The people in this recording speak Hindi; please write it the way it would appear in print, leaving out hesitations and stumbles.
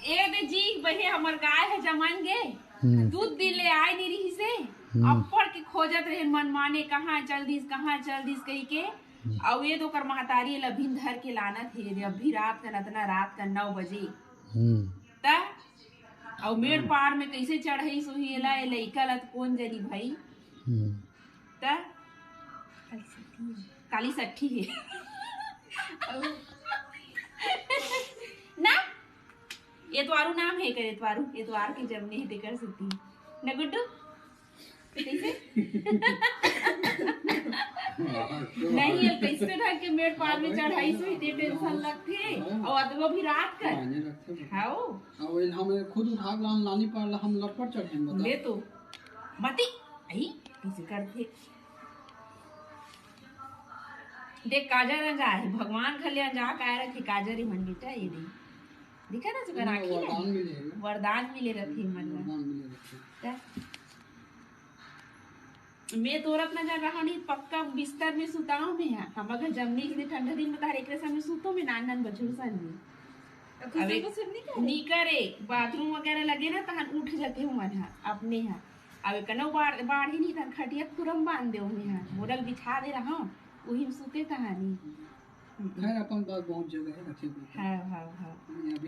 ए दे जी बहे हमर गाय है जमान गे दूध दिले आए नहीं रही से अप्पड़ के खोजत रहे मन माने कहाँ चल दिस कही के और ये तो कर महतारी लभिन धर के लाना थे अभी रात का नतना रात का 9 बजे ता और मेड़ पार में कैसे चढ़ई सुहीला ए लइका लत कौन जनी भाई ता काली सट्ठी है ना ये तो नाम है करे तो ये तो के जब नहीं कर सकती ना गुड्डू नहीं ये कैसे ढंग के मेड़ पार में चढ़ाई सुई ते टेंशन लगथे और अदबो भी रात का हाओ और हम खुद उठा के नानी पर हम लटपट चढ़े बता ले तो मती आई कैसे करथे देख काजर जा है भगवान खलिया जा काहे रखे काजर ही मन बेटा ये नहीं दिखा ना सुकर आखी ना वरदान मिले रखे मन मैं तोरत न जा रहा नहीं पक्का बिस्तर में सुताओ में है हम अगर जमनी के ठंडा दिन में तारे एकरे सामने सुतो में नान बछड़ू सन में अबे नहीं करे बाथरूम वगैरह लगे ना तहन उठ जाते हो मन अपने यहाँ अबे कनो बाढ़ ही नहीं तहन खटिया खुरम बांध दे में मोरल बिछा दे रहा वही में सुते तहानी खैर अपन बात बहुत जगह है रखे हाँ